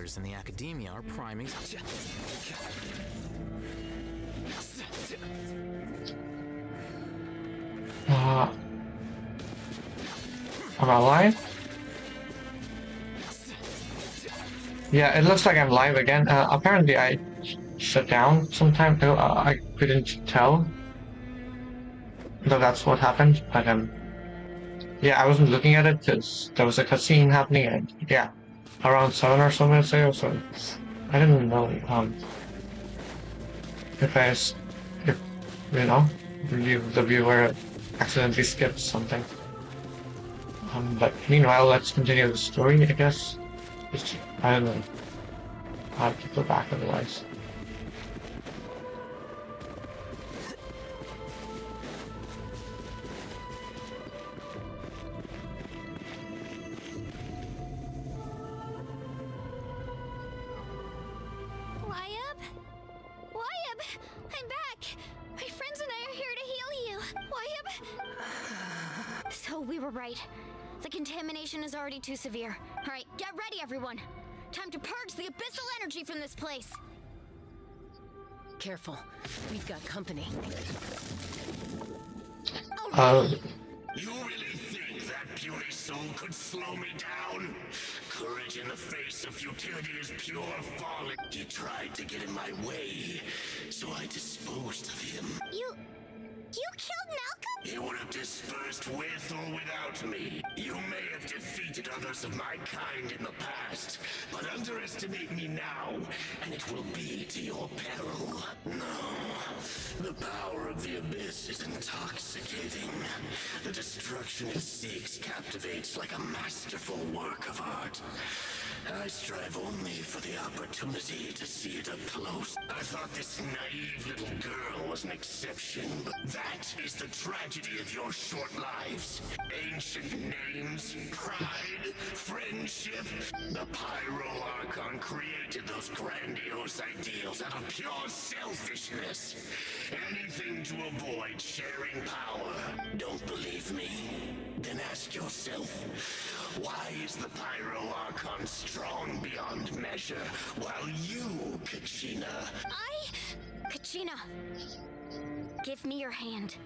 scholars in the academia are priming. Am I live? Yeah, it looks like I'm live again. Apparently I shut down some time ago. I couldn't tell that that's what happened, but yeah, I wasn't looking at it because there was a cutscene happening, and yeah, around 7 or so minutes ago, so I didn't know if you know, the viewer accidentally skipped something. But meanwhile, let's continue the story, I guess. I don't know. I have to go back otherwise. I'm back! My friends and I are here to heal you! Wyab! So we were right. The contamination is already too severe. Alright, get ready everyone! Time to purge the abyssal energy from this place! Careful. We've got company. You really think that puny soul could slow me down? Courage in the face of futility is pure folly. He tried to get in my way, so I disposed of him. You killed Malcolm? He would have dispersed with or without me. You may have defeated others of my kind in the past, but underestimate me now, and it will be to your peril. No, the power of the abyss is intoxicating. The destruction it seeks captivates like a masterful work of art. I strive only for the opportunity to see it up close. I thought this naive little girl was an exception, but that is the tragedy of your short lives. Ancient names, pride, friendship. The Pyro Archon created those grandiose ideals out of pure selfishness. Anything to avoid sharing power. Don't believe me? Then ask yourself, why is the Pyro Archon strong beyond measure, while you, Kachina... Kachina, give me your hand.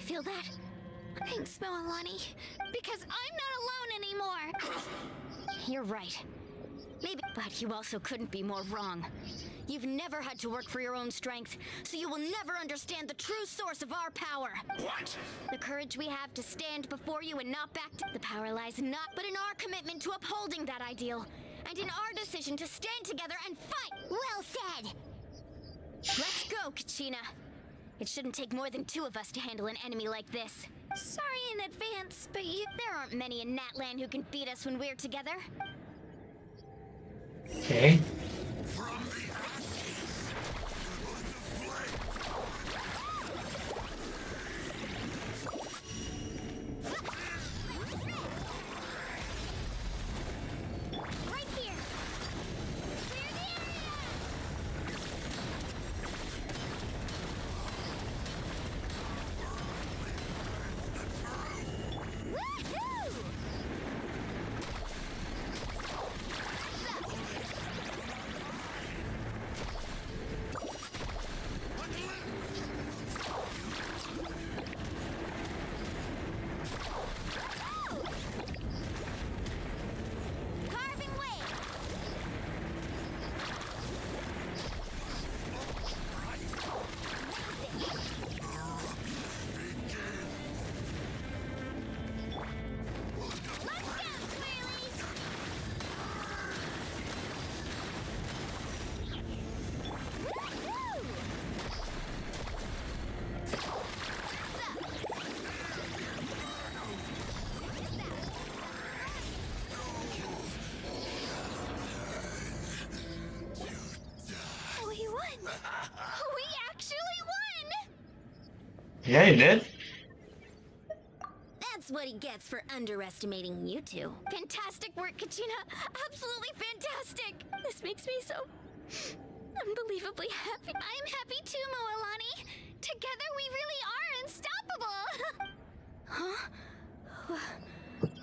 Feel that? Thanks, Moalani. Because I'm not alone anymore! You're right. Maybe, but you also couldn't be more wrong. You've never had to work for your own strength, so you will never understand the true source of our power. What? The courage we have to stand before you and not back to... The power lies not but in our commitment to upholding that ideal, and in our decision to stand together and fight. Well said! Let's go, Kachina. It shouldn't take more than 2 of us to handle an enemy like this. Sorry in advance, but there aren't many in Natlan who can beat us when we're together. Okay. From the ashes of the Right here! Clear the area! Woohoo! Carving way! Let's go, Squirrelies! Woohoo! We won! We actually won! Yeah, you did. That's what he gets for underestimating you two. Fantastic work, Kachina! Absolutely fantastic! This makes me so... unbelievably happy. I'm happy too, Moalani! Together we really are unstoppable!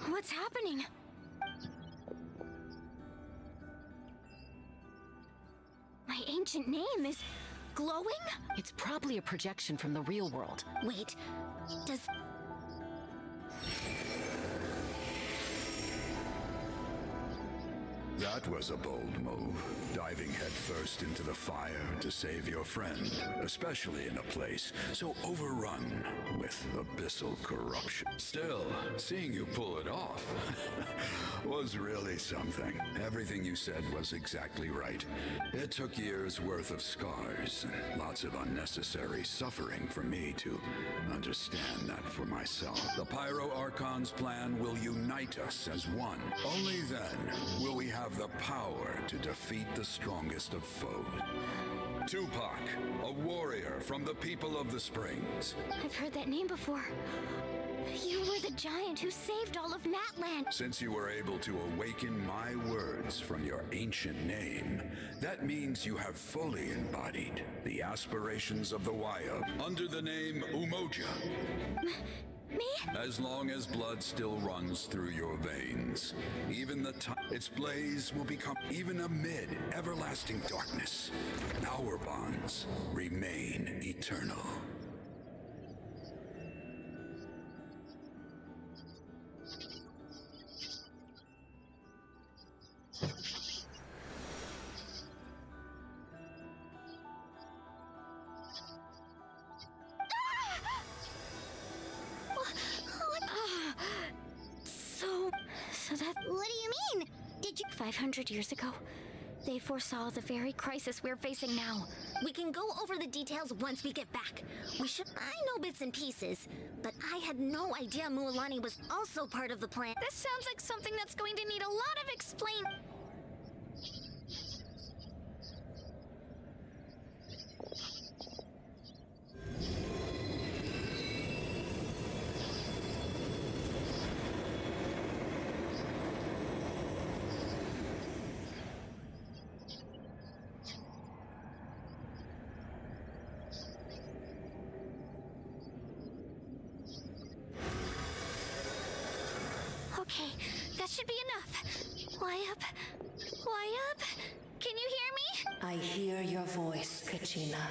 What's happening? My ancient name is glowing? It's probably a projection from the real world. Wait, does... That was a bold move, diving headfirst into the fire to save your friend, especially in a place so overrun with abyssal corruption. Still, seeing you pull it off was really something. Everything you said was exactly right. It took years' worth of scars and lots of unnecessary suffering for me to understand that for myself. The Pyro Archon's plan will unite us as one. Only then will we have the power to defeat the strongest of foes. Tupac, a warrior from the people of the Springs. I've heard that name before. You were the giant who saved all of Natland. Since you were able to awaken my words from your ancient name, that means you have fully embodied the aspirations of the Waya under the name Umoja. Me? As long as blood still runs through your veins, even its blaze will become even amid everlasting darkness. Our bonds remain eternal. So that... What do you mean? Did you... 500 years ago, they foresaw the very crisis we're facing now. We can go over the details once we get back. We should... I know bits and pieces, but I had no idea Mualani was also part of the plan. This sounds like something that's going to need a lot of explain... Okay, that should be enough. Why up? Can you hear me? I hear your voice, Kachina,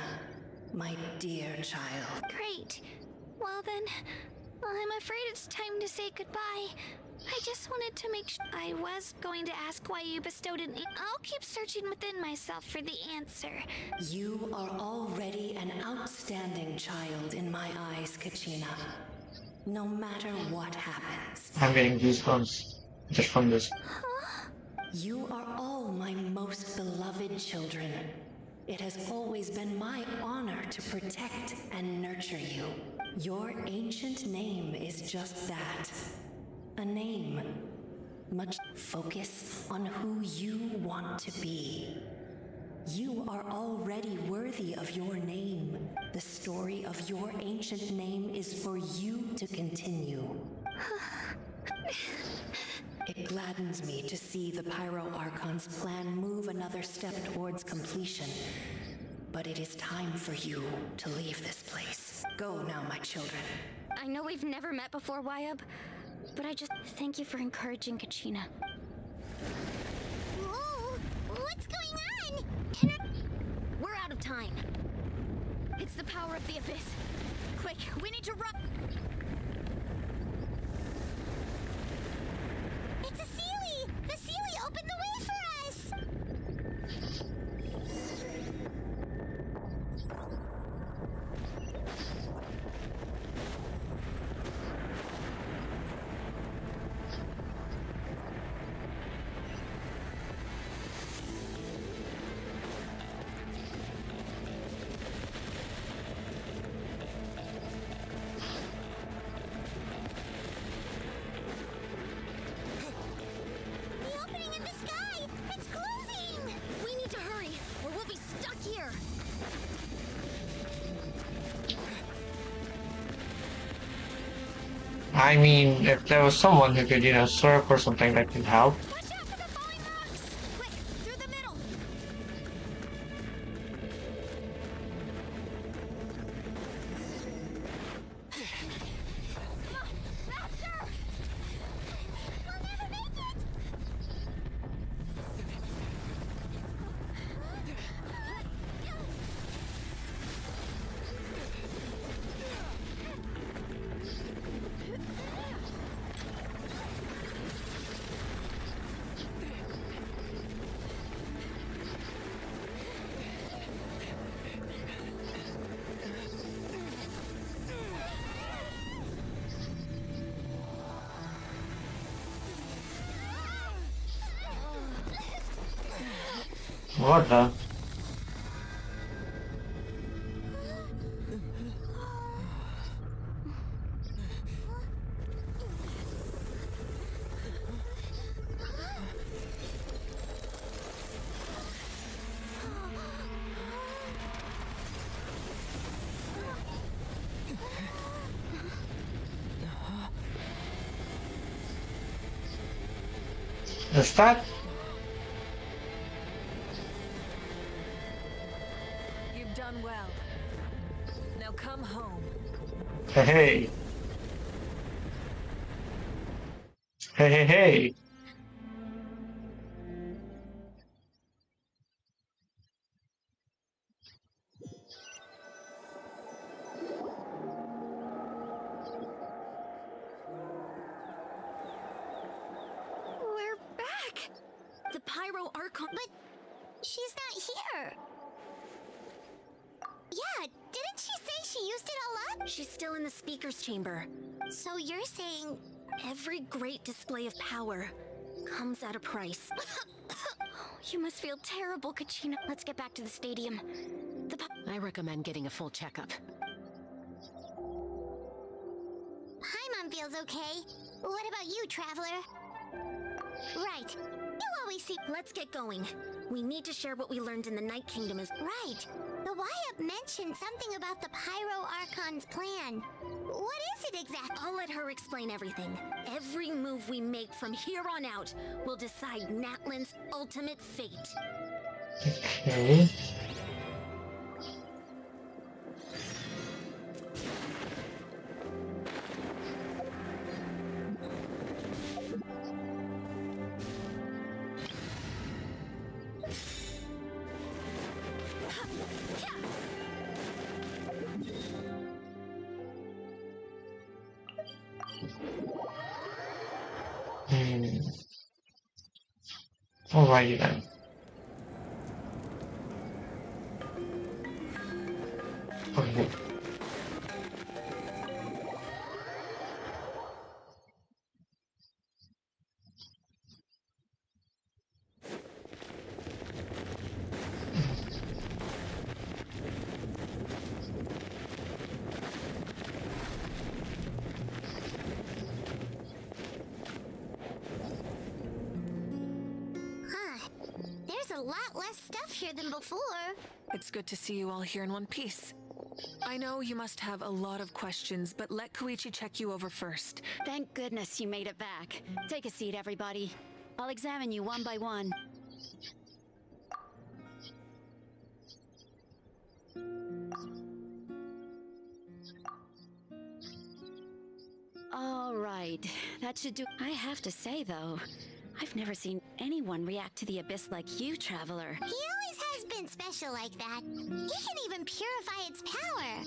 my dear child. Great. Well then, I'm afraid it's time to say goodbye. I just wanted to make sure. I was going to ask why you bestowed it. I'll keep searching within myself for the answer. You are already an outstanding child in my eyes, Kachina. No matter what happens. I'm getting goosebumps just from this. You are all my most beloved children. It has always been my honor to protect and nurture you. Your ancient name is just that. A name. Much focus on who you want to be. You are already worthy of your name. The story of your ancient name is for you to continue. It gladdens me to see the Pyro Archon's plan move another step towards completion. But it is time for you to leave this place. Go now, my children. I know we've never met before, Wayab, but I just thank you for encouraging Kachina. Whoa! What's going on? We're out of time. It's the power of the abyss. Quick, we need to run. It's a Sealy! The Sealy opened the way for us! I mean, if there was someone who could, surf or something that could help. Watch out for the falling rocks! Quick, through the middle! Come on, faster! What the? Is that? You've done well. Now come home. Hey. Hey. We're back! The Pyro Archon. But she's not here. Yeah, didn't she say she used it all up? She's still in the speaker's chamber. So you're saying every great display of power comes at a price. You must feel terrible, Kachina. Let's get back to the stadium. I recommend getting a full checkup. Paimon feels okay. What about you, Traveler? Right. You always see. Let's get going. We need to share what we learned in the Night Kingdom is right. The Wyatt mentioned something about the Pyro Archon's plan. What is it exactly? I'll let her explain everything. Every move we make from here on out will decide Natlan's ultimate fate. Okay. Alrighty then. Okay. There's a lot less stuff here than before. It's good to see you all here in one piece. I know you must have a lot of questions, but let Koichi check you over first. Thank goodness you made it back. Take a seat, everybody. I'll examine you one by one. All right, that should do. I have to say, though, I've never seen anyone react to the Abyss like you, Traveler. He always has been special like that. He can even purify its power.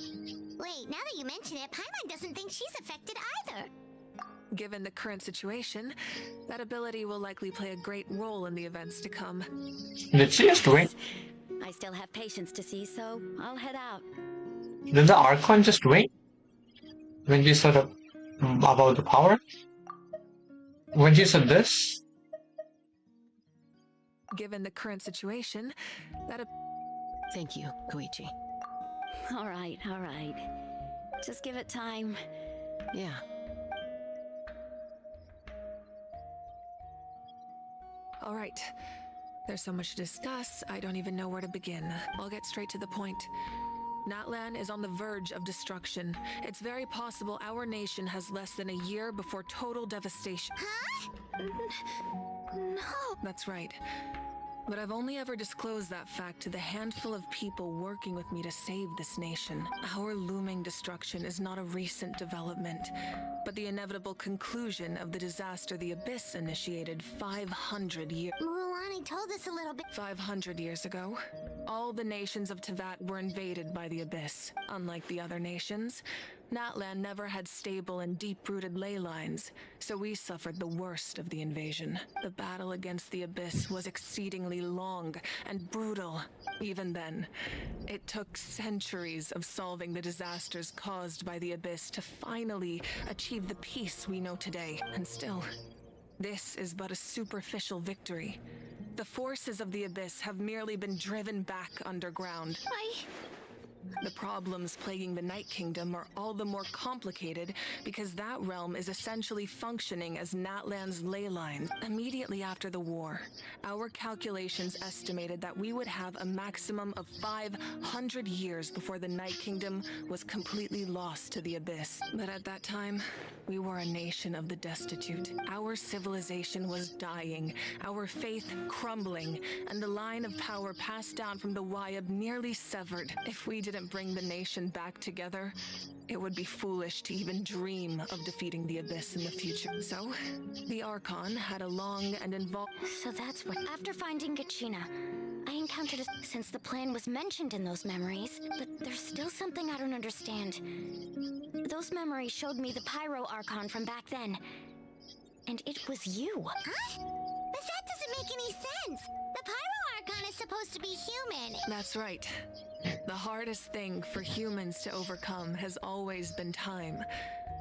Wait, now that you mention it, Paimon doesn't think she's affected either. Given the current situation, that ability will likely play a great role in the events to come. Did she just win? I still have patience to see, so I'll head out. Did the Archon just win? When you said about the power? When you said this? Given the current situation, that Thank you, Koichi. All right. Just give it time. Yeah. All right. There's so much to discuss, I don't even know where to begin. I'll get straight to the point. Natlan is on the verge of destruction. It's very possible our nation has less than a year before total devastation. Huh? No. That's right. But I've only ever disclosed that fact to the handful of people working with me to save this nation. Our looming destruction is not a recent development, but the inevitable conclusion of the disaster the Abyss initiated 500 years. Mulani told us a little bit. 500 years ago, all the nations of Teyvat were invaded by the Abyss. Unlike the other nations, Natlan never had stable and deep-rooted ley lines, so we suffered the worst of the invasion. The battle against the Abyss was exceedingly long and brutal. Even then, it took centuries of solving the disasters caused by the Abyss to finally achieve the peace we know today. And still, this is but a superficial victory. The forces of the Abyss have merely been driven back underground. The problems plaguing the Night Kingdom are all the more complicated because that realm is essentially functioning as Natlan's ley lines. Immediately after the war, our calculations estimated that we would have a maximum of 500 years before the Night Kingdom was completely lost to the Abyss. But at that time, we were a nation of the destitute. Our civilization was dying, our faith crumbling, and the line of power passed down from the Wyab nearly severed. If we didn't bring the nation back together, it would be foolish to even dream of defeating the Abyss in the future. So, the Archon had a long and involved... So that's what... After finding Kachina, I encountered a... Since the plan was mentioned in those memories, but there's still something I don't understand. Those memories showed me the Pyro Archon from back then. And it was you. Huh? But that doesn't make any sense! The Pyro Archon is supposed to be human! That's right. The hardest thing for humans to overcome has always been time.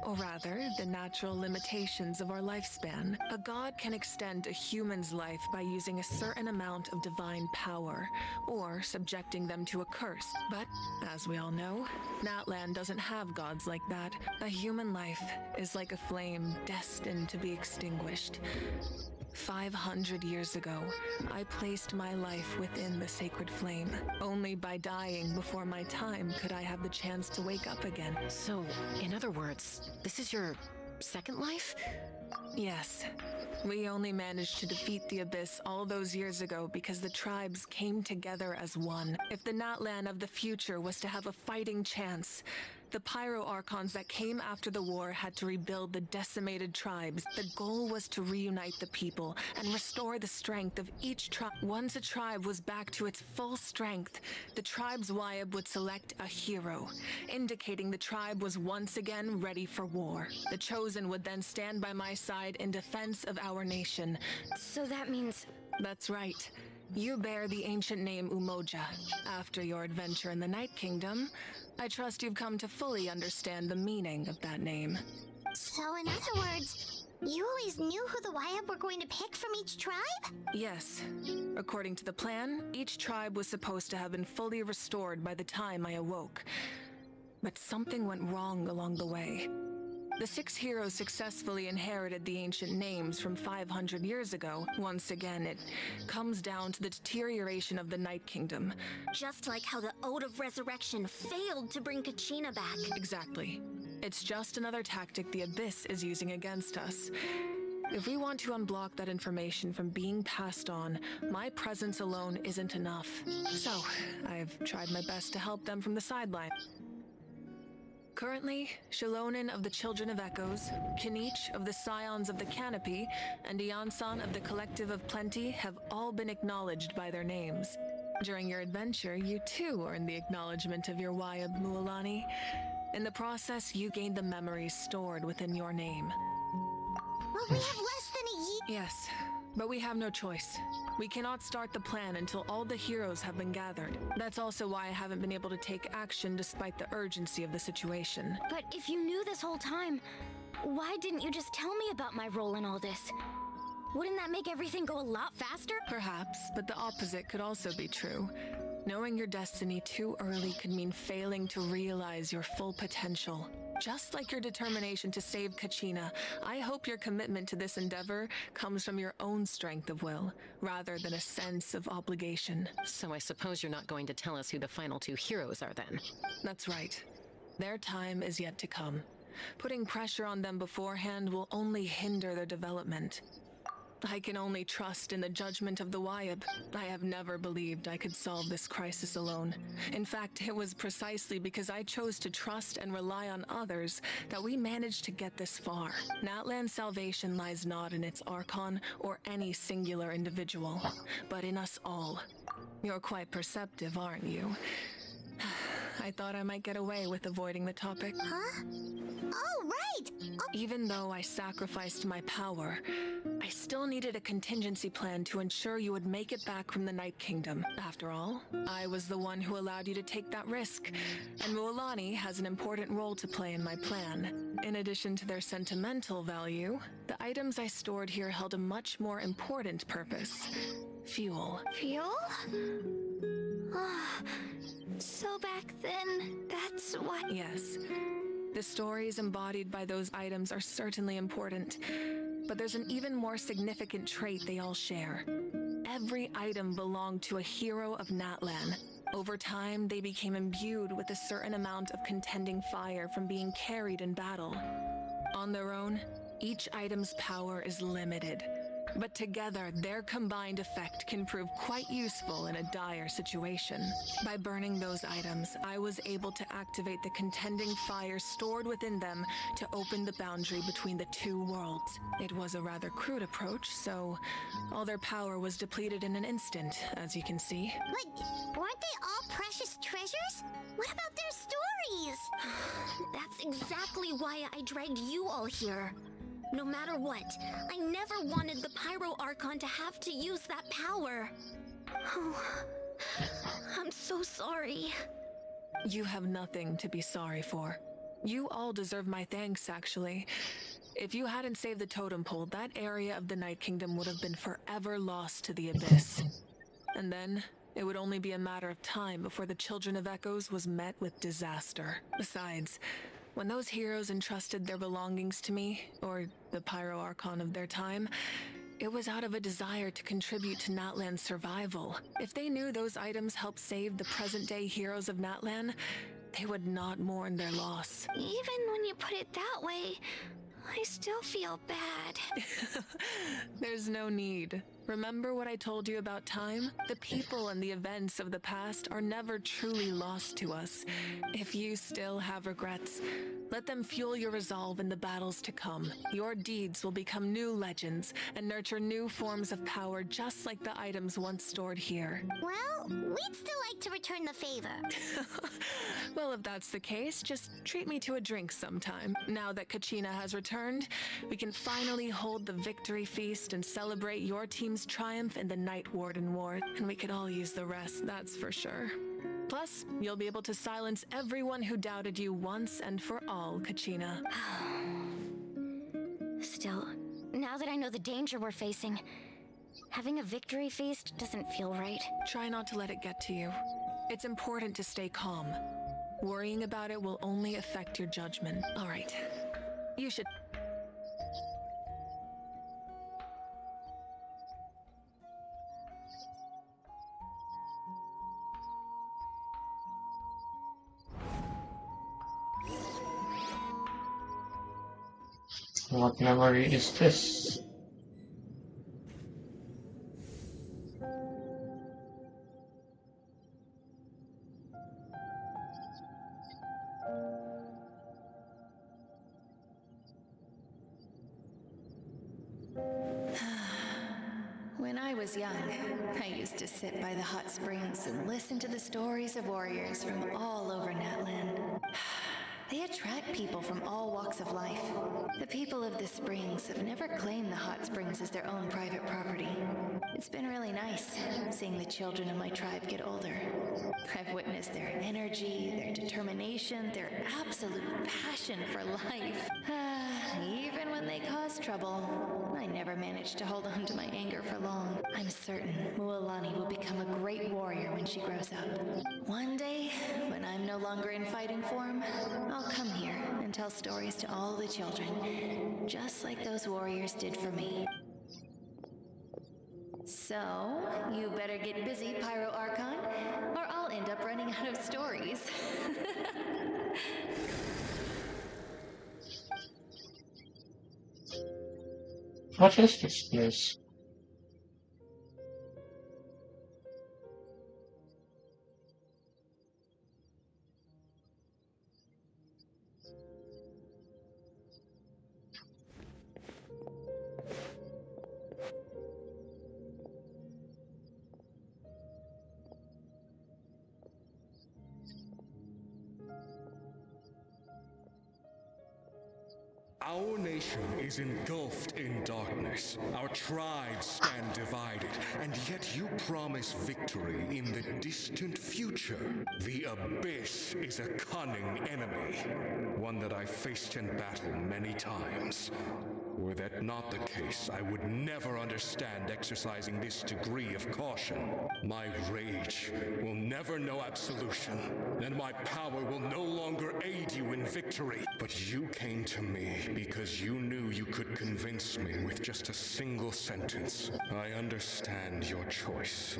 Or rather, the natural limitations of our lifespan. A god can extend a human's life by using a certain amount of divine power, or subjecting them to a curse. But, as we all know, Natlan doesn't have gods like that. A human life is like a flame destined to be extinguished. 500 years ago, I placed my life within the sacred flame. Only by dying before my time could I have the chance to wake up again. So, in other words, this is your second life? Yes. We only managed to defeat the Abyss all those years ago because the tribes came together as one. If the Natlan of the future was to have a fighting chance, the Pyro Archons that came after the war had to rebuild the decimated tribes. The goal was to reunite the people and restore the strength of each tribe. Once a tribe was back to its full strength, the tribe's Wyab would select a hero, indicating the tribe was once again ready for war. The Chosen would then stand by my side in defense of our nation. So that means... That's right. You bear the ancient name Umoja. After your adventure in the Night Kingdom, I trust you've come to fully understand the meaning of that name. So in other words, you always knew who the Wyab were going to pick from each tribe? Yes. According to the plan, each tribe was supposed to have been fully restored by the time I awoke. But something went wrong along the way. The 6 heroes successfully inherited the ancient names from 500 years ago. Once again, it comes down to the deterioration of the Night Kingdom. Just like how the Ode of Resurrection failed to bring Kachina back. Exactly. It's just another tactic the Abyss is using against us. If we want to unblock that information from being passed on, my presence alone isn't enough. So, I've tried my best to help them from the sideline. Currently, Shilonin of the Children of Echoes, Kinich of the Scions of the Canopy, and Iansan of the Collective of Plenty have all been acknowledged by their names. During your adventure, you too earned the acknowledgement of your Wyab, Mualani. In the process, you gained the memories stored within your name. But we have less than a year. Yes, but we have no choice. We cannot start the plan until all the heroes have been gathered. That's also why I haven't been able to take action despite the urgency of the situation. But if you knew this whole time, why didn't you just tell me about my role in all this? Wouldn't that make everything go a lot faster? Perhaps, but the opposite could also be true. Knowing your destiny too early could mean failing to realize your full potential. Just like your determination to save Kachina, I hope your commitment to this endeavor comes from your own strength of will, rather than a sense of obligation. So I suppose you're not going to tell us who the final 2 heroes are then? That's right. Their time is yet to come. Putting pressure on them beforehand will only hinder their development. I can only trust in the judgment of the Wyab. I have never believed I could solve this crisis alone. In fact, it was precisely because I chose to trust and rely on others that we managed to get this far. Natlan's salvation lies not in its Archon or any singular individual, but in us all. You're quite perceptive, aren't you? I thought I might get away with avoiding the topic. Huh? Oh, right! Oh. Even though I sacrificed my power, I still needed a contingency plan to ensure you would make it back from the Night Kingdom. After all, I was the one who allowed you to take that risk, and Mualani has an important role to play in my plan. In addition to their sentimental value, the items I stored here held a much more important purpose. fuel. Fuel? So back then, that's what... Yes. The stories embodied by those items are certainly important, but there's an even more significant trait they all share. Every item belonged to a hero of Natlan. Over time, they became imbued with a certain amount of contending fire from being carried in battle. On their own, each item's power is limited, but together, their combined effect can prove quite useful in a dire situation. By burning those items, I was able to activate the contending fire stored within them to open the boundary between the two worlds. It was a rather crude approach, so all their power was depleted in an instant, as you can see. But weren't they all precious treasures? What about their stories? That's exactly why I dragged you all here. No matter what, I never wanted the Pyro Archon to have to use that power. Oh, I'm so sorry. You have nothing to be sorry for. You all deserve my thanks, actually. If you hadn't saved the totem pole, that area of the Night Kingdom would have been forever lost to the Abyss. And then, it would only be a matter of time before the Children of Echoes was met with disaster. Besides, when those heroes entrusted their belongings to me, or the Pyro Archon of their time, it was out of a desire to contribute to Natlan's survival. If they knew those items helped save the present-day heroes of Natlan, they would not mourn their loss. Even when you put it that way, I still feel bad. There's no need. Remember what I told you about time? The people and the events of the past are never truly lost to us. If you still have regrets, let them fuel your resolve in the battles to come. Your deeds will become new legends and nurture new forms of power just like the items once stored here. Well, we'd still like to return the favor. Well, if that's the case, just treat me to a drink sometime. Now that Kachina has returned, we can finally hold the victory feast and celebrate your team's triumph in the Night Warden War, and we could all use the rest, that's for sure. Plus, you'll be able to silence everyone who doubted you once and for all, Kachina. Still, now that I know the danger we're facing, having a victory feast doesn't feel right. Try not to let it get to you. It's important to stay calm. Worrying about it will only affect your judgment. All right. You should... What memory is this? When I was young, I used to sit by the hot springs and listen to the stories of warriors from all over Natlan. They attract people from all walks of life. The people of the springs have never claimed the hot springs as their own private property. It's been really nice seeing the children of my tribe get older. I've witnessed their energy, their determination, their absolute passion for life. Even when they cause trouble, I never managed to hold on to my anger for long. I'm certain Mualani will become a great warrior when she grows up. One day, when I'm no longer in fighting form, I'll come here and tell stories to all the children, just like those warriors did for me. So, you better get busy, Pyro Archon, or I'll end up running out of stories. What is this place? Our nation is engulfed in darkness. Our tribes stand divided, and yet you promise victory in the distant future. The Abyss is a cunning enemy, one that I faced in battle many times. Were that not the case, I would never understand exercising this degree of caution. My rage will never know absolution, and my power will no longer aid you in victory. But you came to me because you knew you could convince me with just a single sentence. I understand your choice.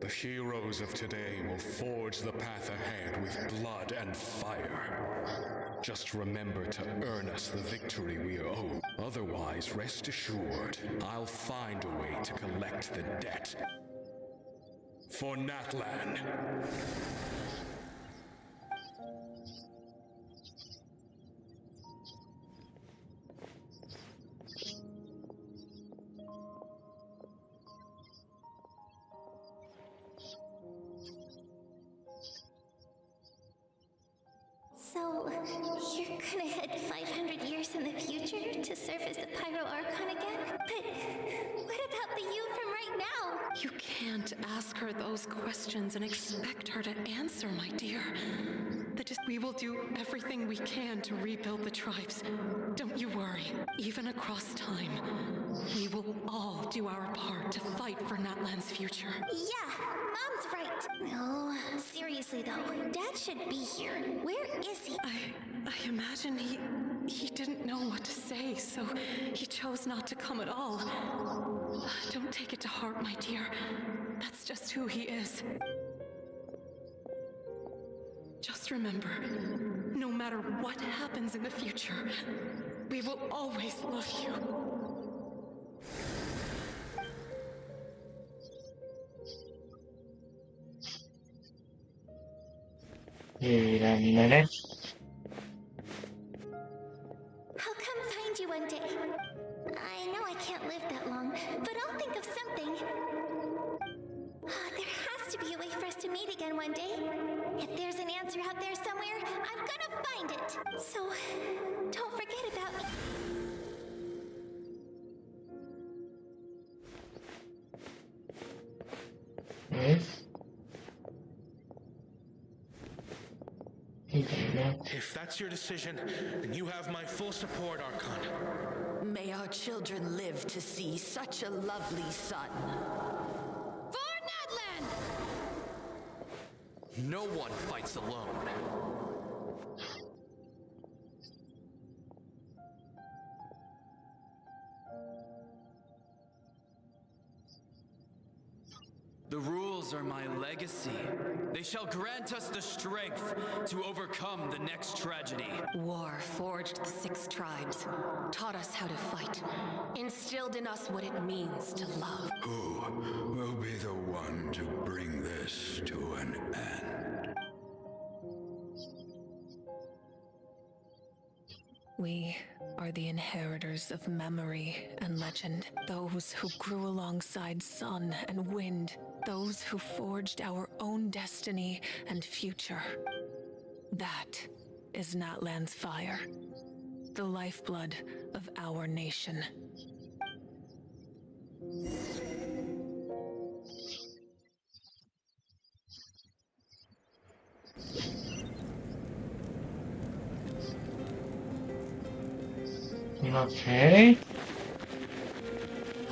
The heroes of today will forge the path ahead with blood and fire. Just remember to earn us the victory we owe. Otherwise, rest assured, I'll find a way to collect the debt. For Natlan. So, you're gonna head 500 years in the future to serve as the Pyro Archon again? But what about the you from right now? You can't ask her those questions and expect her to answer, my dear. We will do everything we can to rebuild the tribes. Don't you worry. Even across time, we will all do our part to fight for Natlan's future. Yeah, Mom's right. No, seriously though, Dad should be here. Where is he? I imagine he didn't know what to say, so he chose not to come at all. Don't take it to heart, my dear. That's just who he is. Just remember, no matter what happens in the future, we will always love you. Wait a minute. I'll come find you one day. I know I can't live that long, but I'll think of something. There has to be a way for us to meet again one day. If there's an answer out there somewhere, I'm gonna find it. So, don't forget about me. Yes. If that's your decision, then you have my full support, Archon. May our children live to see such a lovely son. For Natlan! No one fights alone. The rules are my legacy. They shall grant us the strength to overcome the next tragedy. War forged the 6 tribes, taught us how to fight, instilled in us what it means to love. Who will be the one to bring this to an end? We are the inheritors of memory and legend. Those who grew alongside sun and wind. Those who forged our own destiny and future. That is Natlan's fire. The lifeblood of our nation. Okay.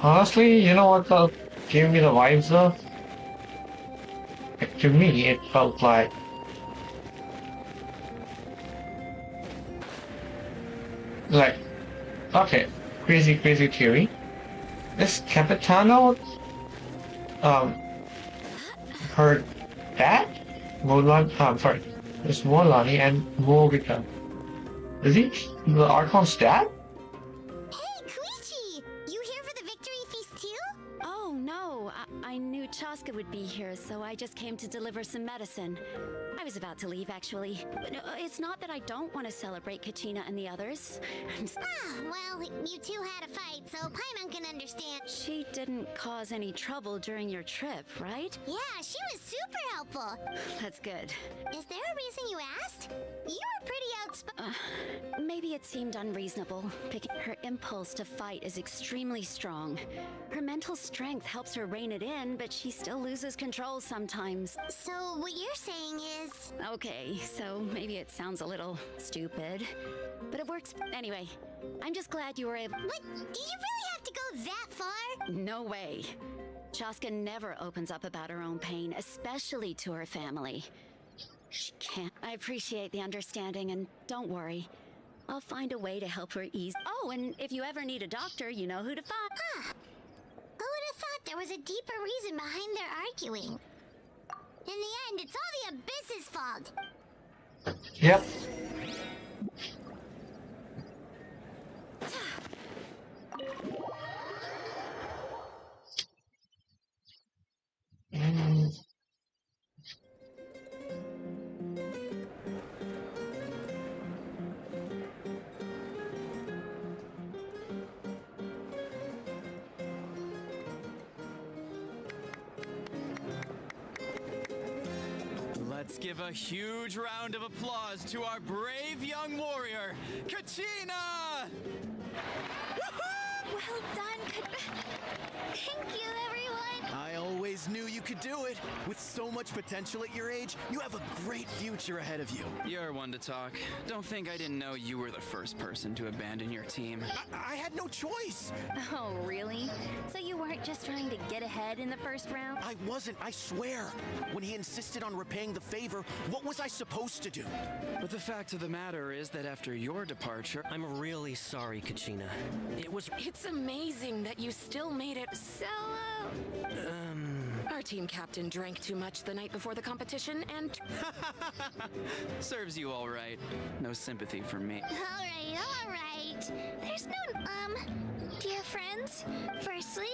Honestly, you know what gave me the vibes though? To me, it felt like okay, crazy theory. This Capitano, her dad, sorry, this Molani and Morgica. Is he the Archon's dad? Hey, Koichi! You here for the victory feast too? Oh, no. I knew Chaska would be here, so I just came to deliver some medicine. I was about to leave, actually. But it's not that I don't want to celebrate Kachina and the others. Well, you two had a fight, so Paimon can understand. She didn't cause any trouble during your trip, right? Yeah, she was super helpful. That's good. Is there a reason you asked? You were pretty outspoken. Maybe it seemed unreasonable. Her impulse to fight is extremely strong. Her mental strength helps her rein it in. in, but she still loses control sometimes. So what you're saying is... Okay, so maybe it sounds a little stupid, but it works. Anyway, I'm just glad you were able... What? Do you really have to go that far? No way. Chaska never opens up about her own pain, especially to her family. She can't. I appreciate the understanding, and don't worry. I'll find a way to help her ease. Oh, and if you ever need a doctor, you know who to find. Huh. Who would have thought there was a deeper reason behind their arguing? In the end, it's all the Abyss's fault. Yep. Let's give a huge round of applause to our brave young warrior, Kachina! Well done, Thank you, everyone. I always knew you could do it. With so much potential at your age, you have a great future ahead of you. You're one to talk. Don't think I didn't know you were the first person to abandon your team. I had no choice. Oh, really? So you weren't just trying to get ahead in the first round? I wasn't, I swear. When he insisted on repaying the favor, what was I supposed to do? But the fact of the matter is that after your departure... I'm really sorry, Kachina. It's amazing that you still made it. So, Our team captain drank too much the night before the competition and... Serves you all right. No sympathy for me. all right. There's no, dear friends. Firstly,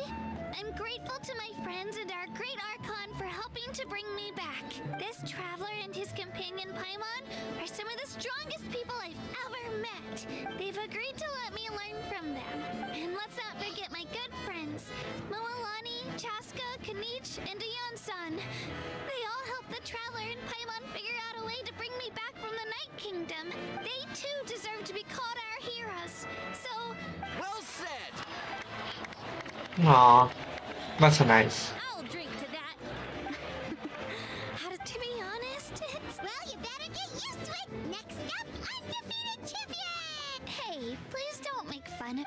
I'm grateful to my friends and our great Archon for helping to bring me back. This traveler and his companion Paimon are some of the strongest people I've ever met. They've agreed to let me learn from them. And let's not forget my good friends, Moalani, Chaska, Kanich, and Ayon-san. They all helped the traveler and Paimon figure out a way to bring me back from the Night Kingdom. They too deserve to be called our heroes. So... Well said! Aw, that's nice. I'll drink to that. To be honest, it's... Well, you better get used to it. Next up, undefeated champion! Hey, please don't make fun of...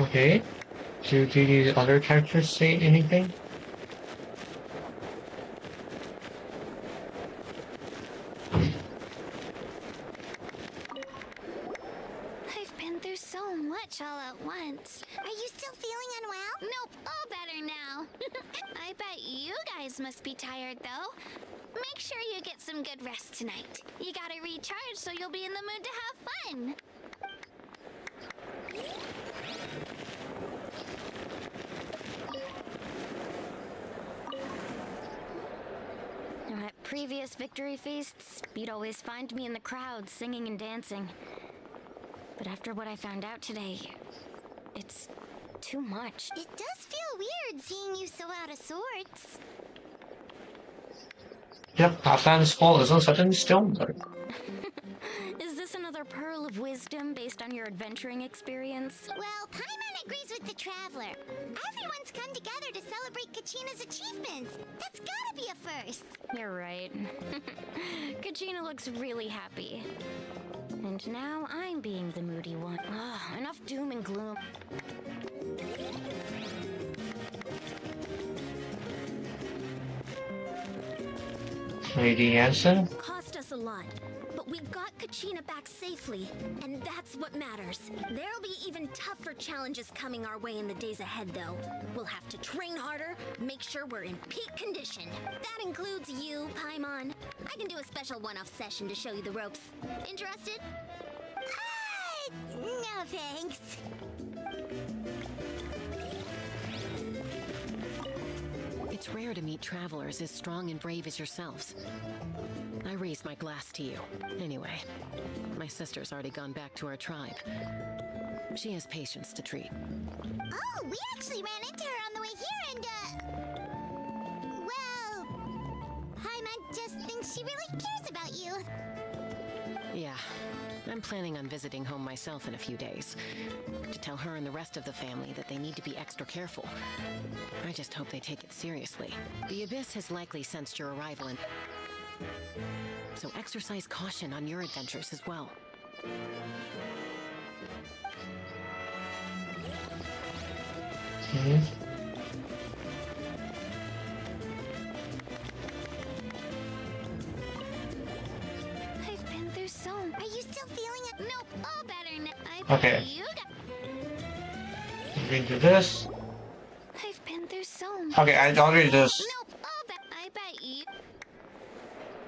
Okay. Do these other characters say anything? I've been through so much all at once. Are you still feeling unwell? Nope, all better now. I bet you guys must be tired, though. Make sure you get some good rest tonight. You gotta recharge so you'll be in the mood to have fun. At previous victory feasts, you'd always find me in the crowd singing and dancing. But after what I found out today, it's too much. It does feel weird seeing you so out of sorts. Yep, Pathfinder's fall isn't suddenly still better. Is this another pearl of wisdom based on your adventuring experience? Well, Paimon agrees with the Traveler. Everyone's come together to celebrate Kachina's achievements. That's gotta be a first. You're right. Kachina looks really happy. And now I'm being the moody one. Ugh, enough doom and gloom. Lady Hansen? Cost us a lot, but we got Kachina back safely, and that's what matters. There'll be even tougher challenges coming our way in the days ahead, though. We'll have to train harder, make sure we're in peak condition. That includes you, Paimon. I can do a special one-off session to show you the ropes. Interested? No thanks. It's rare to meet travelers as strong and brave as yourselves. I raise my glass to you. Anyway, my sister's already gone back to her tribe. She has patients to treat. Oh, we actually ran into her on the way here and, well... Paimon just thinks She really cares about you. Yeah, I'm planning on visiting home myself in a few days to tell her and the rest of the family that they need to be extra careful. I just hope they take it seriously. The Abyss has likely sensed your arrival, and so exercise caution on your adventures as well. I've been through so. Are you still feeling it? Nope, all better now. I bet Okay. you got. We do this. I've been through so. Okay, I already just. Nope, all bet. I bet you.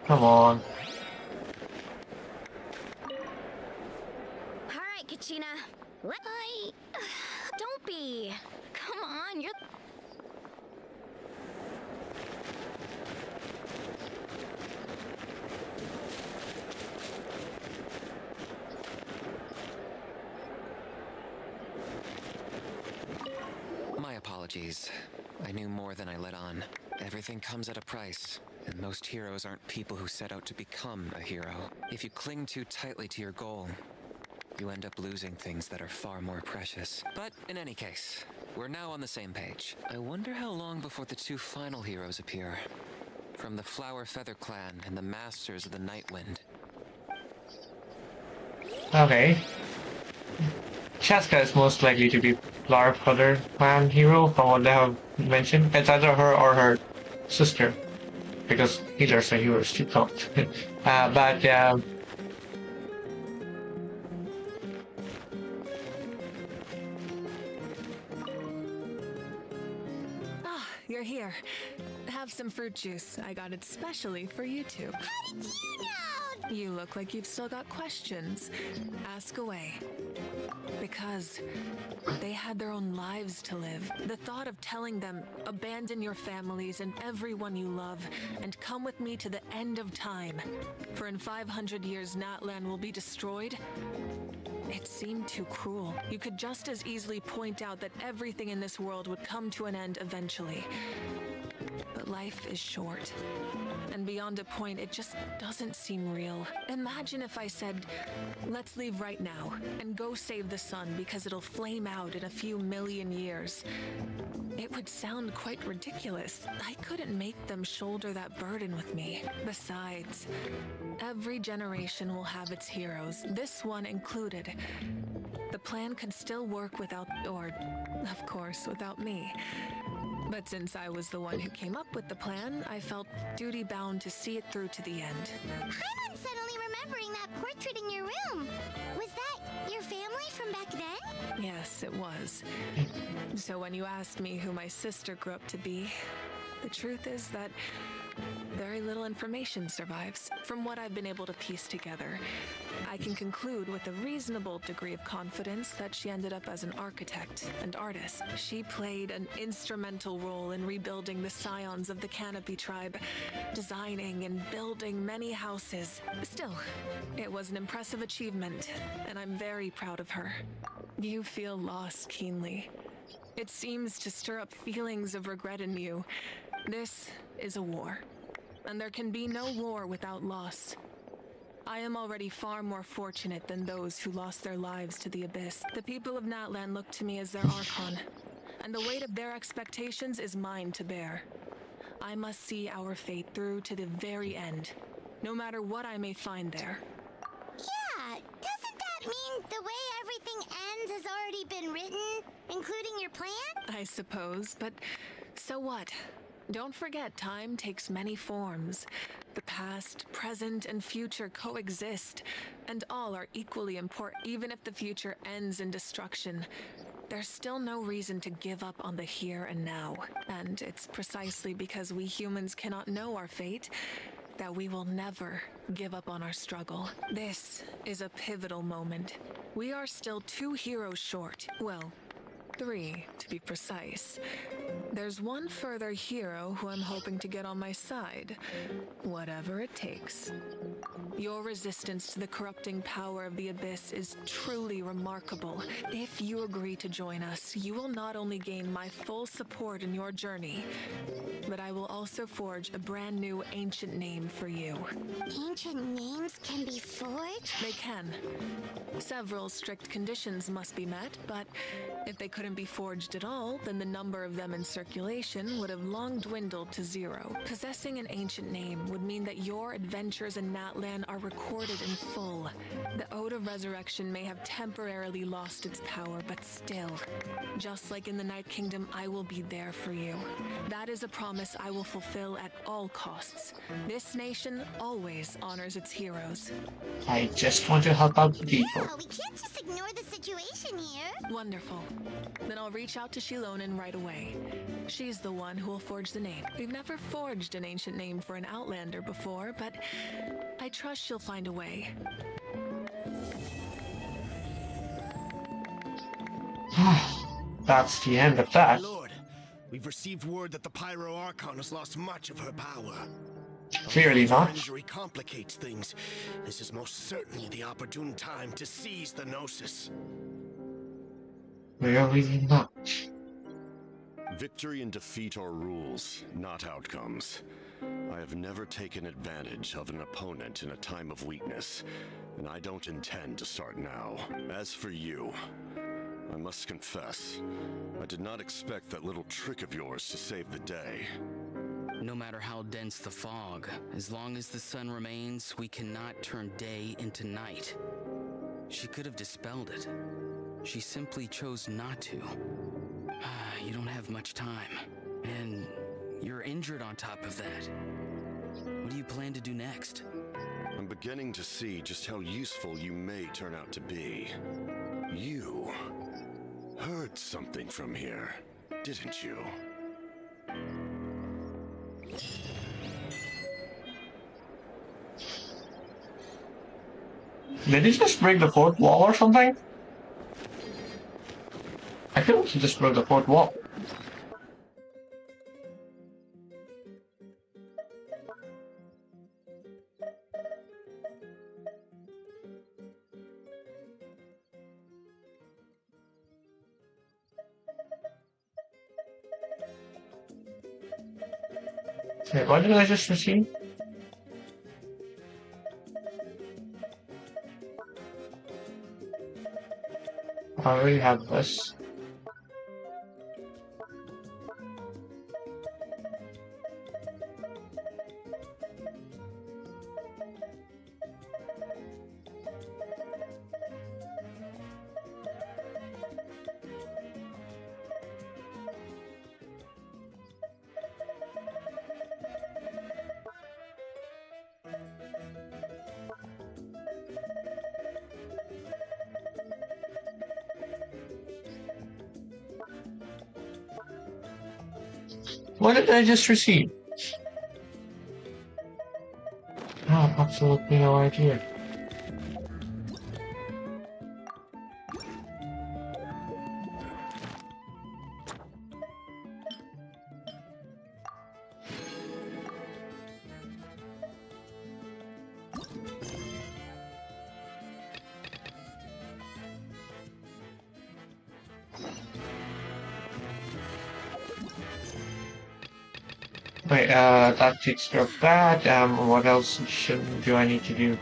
Come on. All right, Kachina. What? Don't be. Come on, you're. My apologies. I knew more than I let on. Everything comes at a price, and most heroes aren't people who set out to become a hero. If you cling too tightly to your goal, you end up losing things that are far more precious. But in any case, we're now on the same page. I wonder how long before the two final heroes appear. From the Flower Feather Clan and the Masters of the Nightwind. Okay. Chaska is most likely to be Flower Feather Clan hero from what they have mentioned. It's either her or her sister, because healers are heroes too. But Ah, you're here. Have some fruit juice. I got it specially for you two. How did you know? You look like you've still got questions. Ask away. Because they had their own lives to live. The thought of telling them, abandon your families and everyone you love, and come with me to the end of time. For in 500 years, Natlan will be destroyed. It seemed too cruel. You could just as easily point out that everything in this world would come to an end eventually. But life is short. And beyond a point, it just doesn't seem real. Imagine if I said, let's leave right now and go save the sun because it'll flame out in a few million years. It would sound quite ridiculous. I couldn't make them shoulder that burden with me. Besides, every generation will have its heroes, this one included. The plan could still work without, or, of course, without me. But since I was the one who came up with the plan, I felt duty-bound to see it through to the end. I'm suddenly remembering that portrait in your room. Was that your family from back then? Yes, it was. So when you asked me who my sister grew up to be, the truth is that very little information survives. From what I've been able to piece together, I can conclude with a reasonable degree of confidence that she ended up as an architect and artist. She played an instrumental role in rebuilding the scions of the Canopy tribe, designing and building many houses. Still, it was an impressive achievement, and I'm very proud of her. You feel loss keenly. It seems to stir up feelings of regret in you. This is a war, and there can be no war without loss. I am already far more fortunate than those who lost their lives to the Abyss. The people of Natlan look to me as their Archon, and the weight of their expectations is mine to bear. I must see our fate through to the very end, no matter what I may find there. Yeah, doesn't that mean the way everything ends has already been written, including your plan? I suppose, but so what? Don't forget, time takes many forms. The past, present, and future coexist, and all are equally important. Even if the future ends in destruction, there's still no reason to give up on the here and now. And it's precisely because we humans cannot know our fate that we will never give up on our struggle. This is a pivotal moment. We are still 2 heroes short. Well, 3 to be precise. There's one further hero who I'm hoping to get on my side, whatever it takes. Your resistance to the corrupting power of the Abyss is truly remarkable. If you agree to join us, you will not only gain my full support in your journey, but I will also forge a brand new ancient name for you. Ancient names can be forged? They can. Several strict conditions must be met, but if they couldn't be forged at all, then the number of them in circulation would have long dwindled to 0. Possessing an ancient name would mean that your adventures in Natlan are recorded in full. The Ode of Resurrection may have temporarily lost its power, but still, just like in the Night Kingdom, I will be there for you. That is a promise I will fulfill at all costs. This nation always honors its heroes. I just want to help out the people. Yeah, we can't just ignore the situation here. Wonderful. Then I'll reach out to Shilonen right away. She's the one who will forge the name. We've never forged an ancient name for an Outlander before, but I trust she'll find a way. That's the end of that. Lord, we've received word that the Pyro Archon has lost much of her power. Clearly not. Injury complicates things. This is most certainly the opportune time to seize the Gnosis. Clearly not. Victory and defeat are rules, not outcomes. I have never taken advantage of an opponent in a time of weakness, and I don't intend to start now. As for you, I must confess, I did not expect that little trick of yours to save the day. No matter how dense the fog, as long as the sun remains, we cannot turn day into night. She could have dispelled it. She simply chose not to. You don't have much time, and you're injured on top of that. What do you plan to do next? I'm beginning to see just how useful you may turn out to be. You heard something from here, didn't you? Did he just break the fourth wall or something? I feel like he just broke the fourth wall. Wait, what did I just receive? I already have this. What did I just receive? Oh, absolutely no idea. Wait, that takes care of that. What else do I need to do?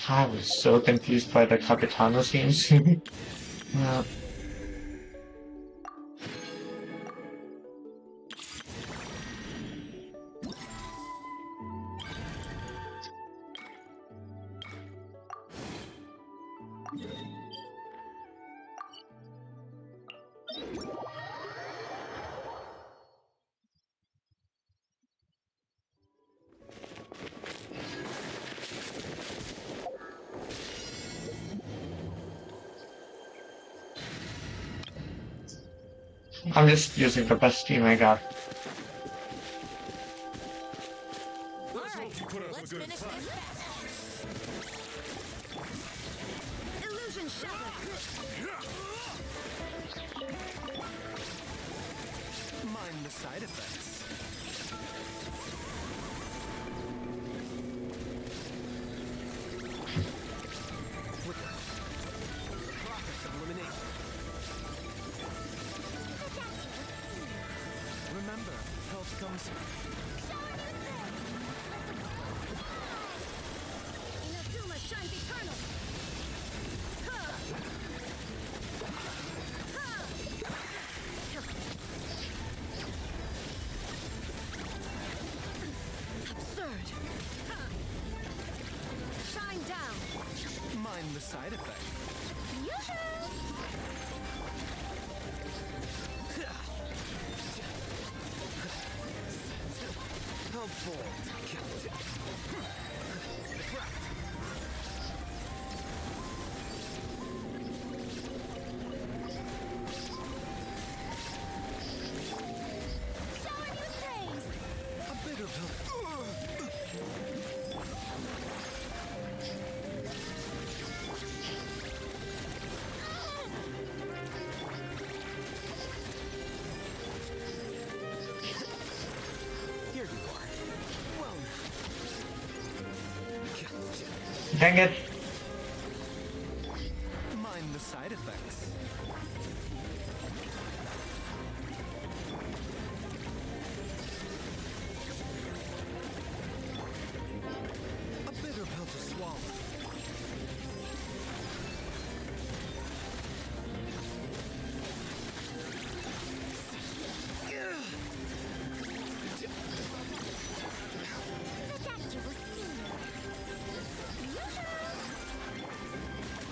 I was so confused by the Capitano scenes. I'm just using the best team I got. Let's hope you put up a good fight. Illusion shattered. Mind the side effects. Flicker. The process of elimination. Remember, health comes. Inazuma shines eternal. Absurd. Shine down. Mind the side effect. How bold, Captain. Showing you praise. A bit of Here you are. Well, Dang it. mind the side effects. A bitter pill to swallow.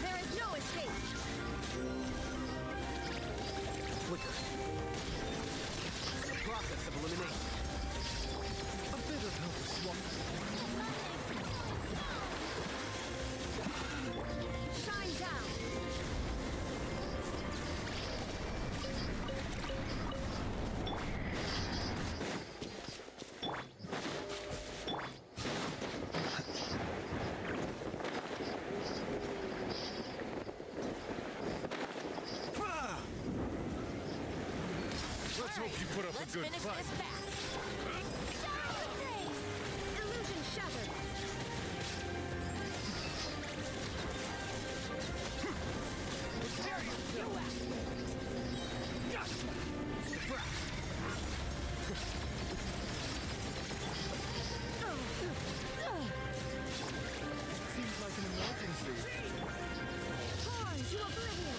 There is no escape. Flicker. The process of elimination. A bitter pill to swallow. Shine down. Let's hope you put up a good fight. Illusion shattered. Seems like an emergency. Torn to oblivion.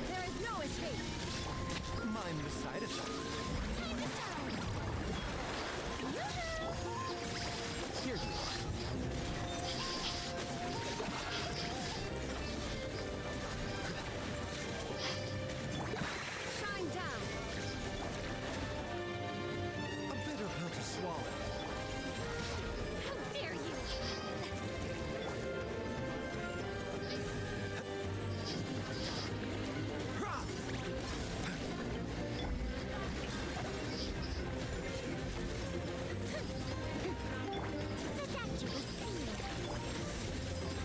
There is no escape. Mind the side effects. Here you are. Shine down. A bitter pill to swallow. How dare you?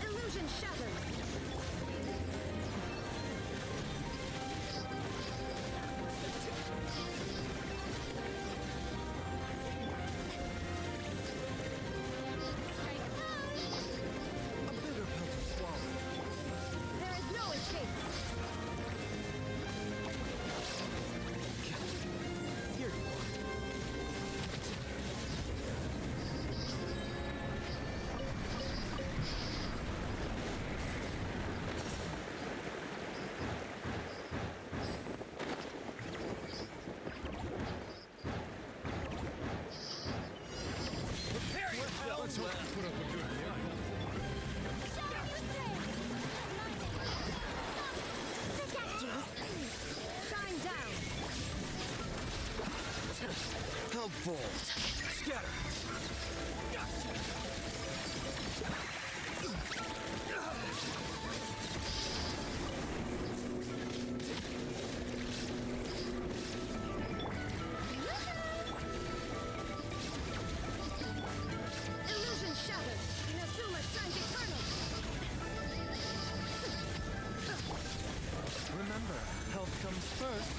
Illusion shattered. A bitter pill to swallow. There is no escape. Here you are. Let's hope you put up a good fight. Shine down. How bold. Scatter. comes first.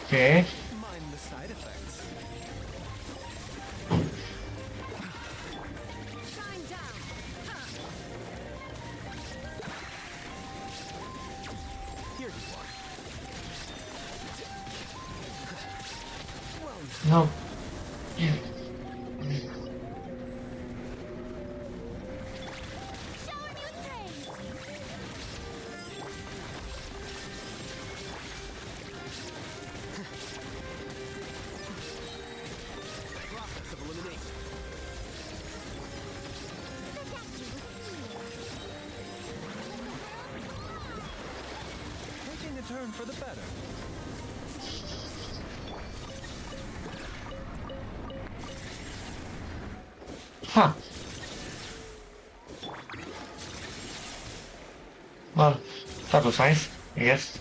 Okay. Mind the side effects. Shine down. Here you are. No. Yeah. Process of elimination. Taking a turn for the better. Huh. Well, that was nice, I guess.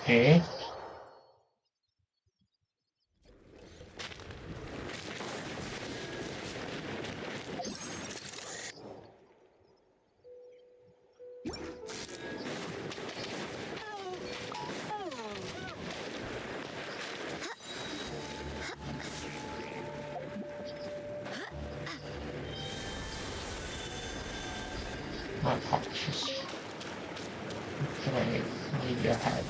Okay. My apologies. Okay, leave your head.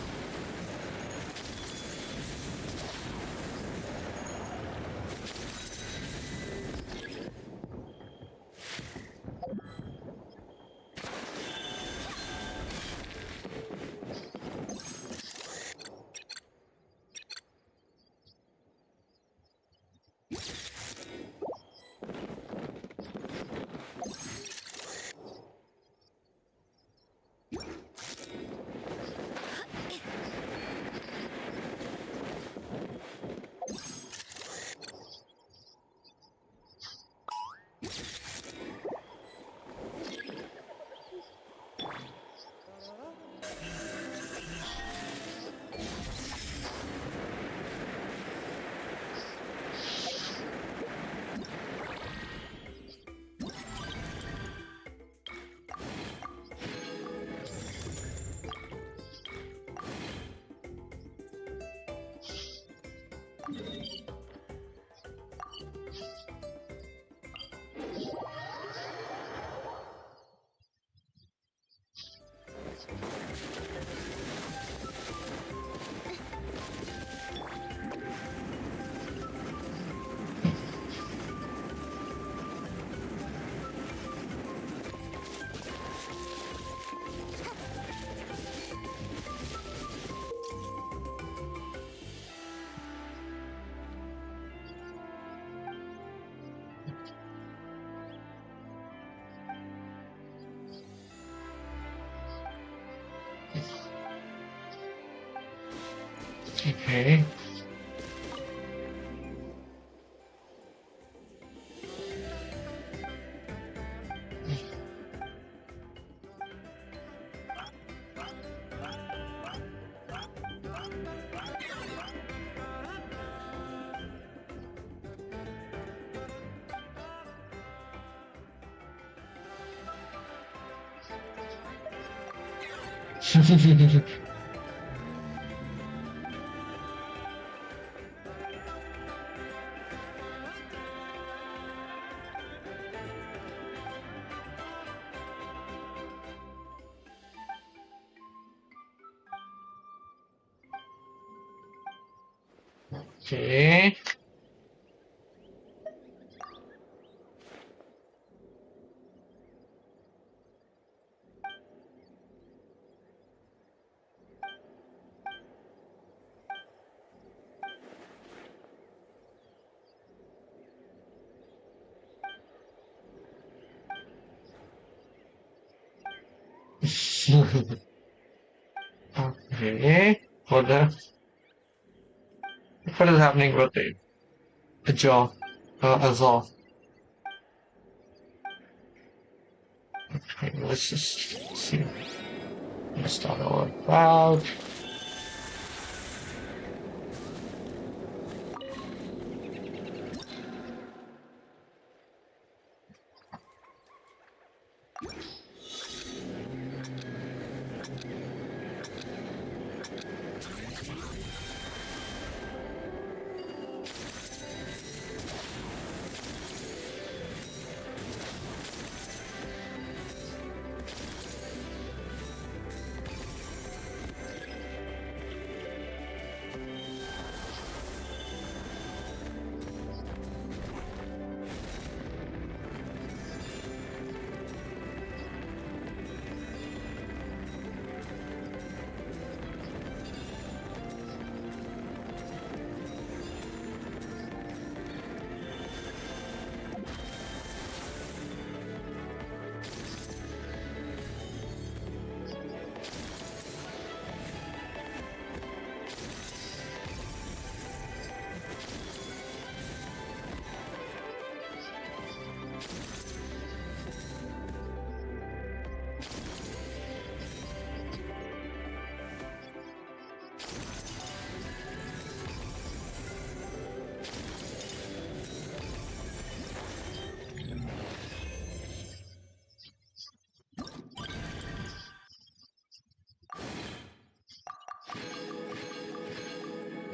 Okay. Okay. Okay. What is happening with the jaw as well? Okay, let's just see. Let's start all about.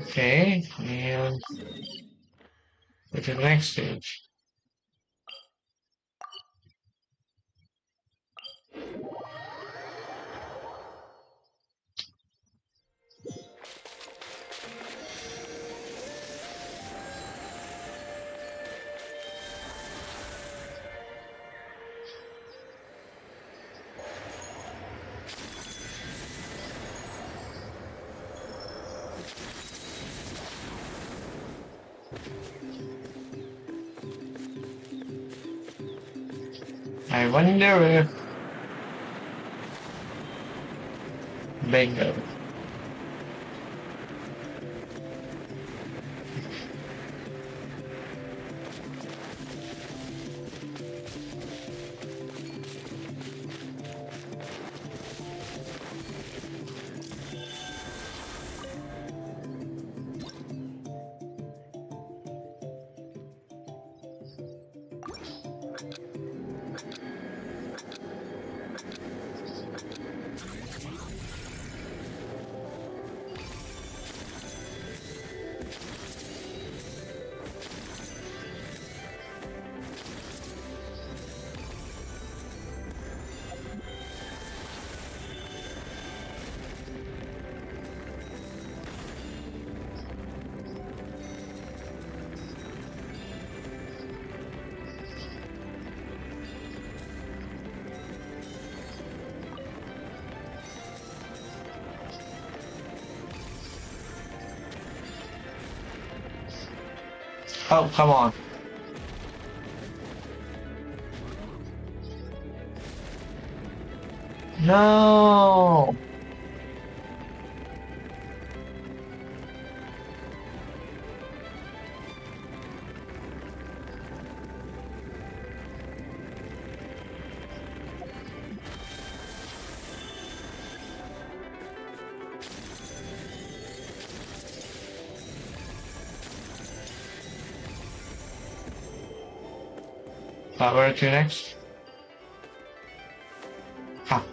Okay, and go to the next stage. I wonder if... Bingo. Oh, come on. No! Where to next? Ah.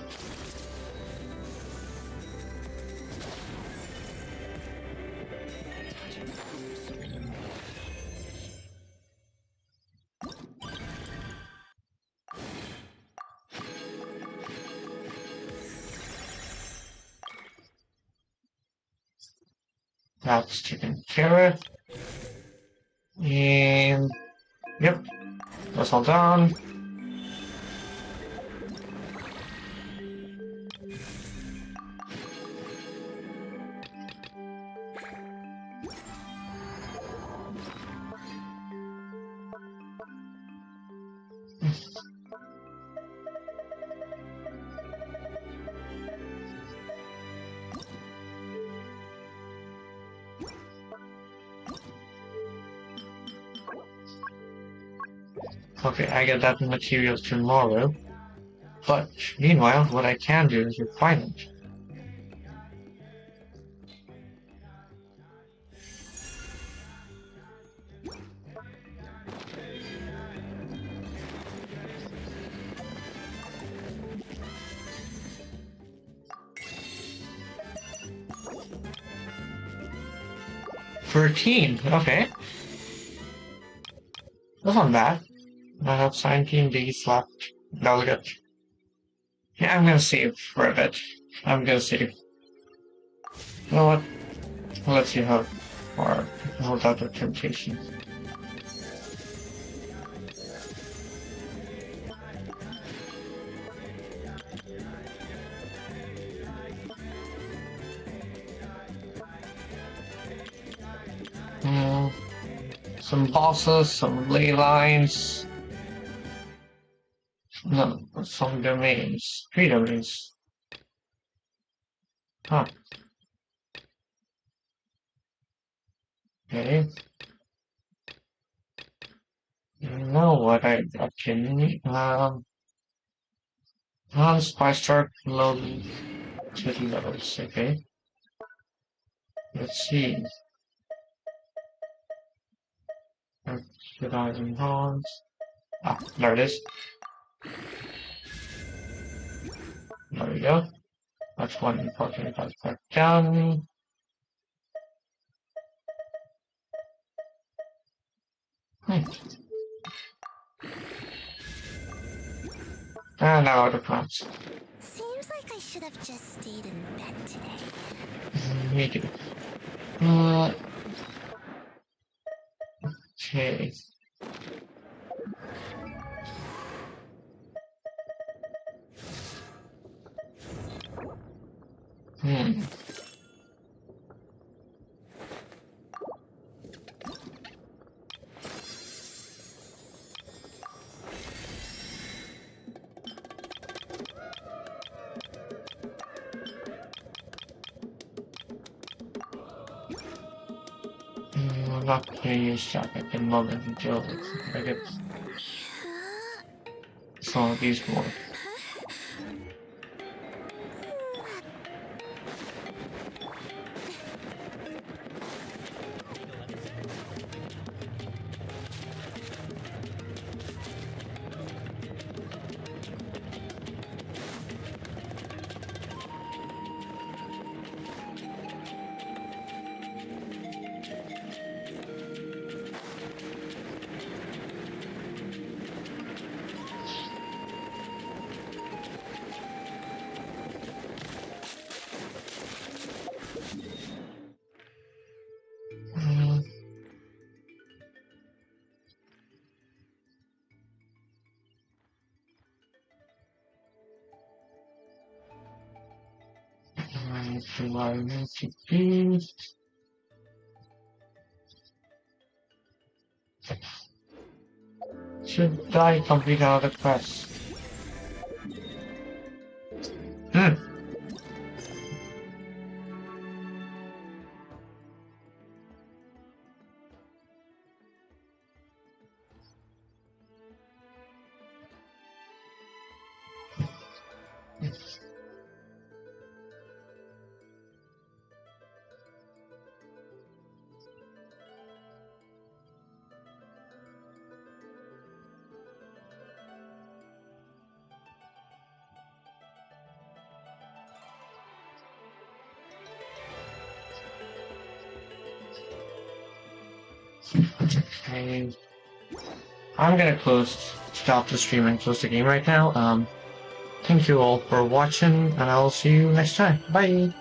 That's taken care of. And yep, that's all done. Okay, I get that material tomorrow. But meanwhile, what I can do is refine it. Okay. That's not bad. I have 17 days left. That'll get. Yeah, I'm gonna save for a bit. I'm gonna save. You know what? Let's see how far hold out the temptation. Some bosses, some ley lines. No, some domains. 3 domains. Huh. Okay. You know what I can spy start loading 30 levels, okay. Let's see. Utilizing bonds. Ah, there it is. There we go. That's one important part back down. And now the plants. Seems like I should have just stayed in bed today. Me too. Okay. I'm not going to use that at the moment until I get some of these more. Should I complete another quest? Okay. I'm gonna stop the stream and close the game right now. Thank you all for watching, and I'll see you next time. Bye!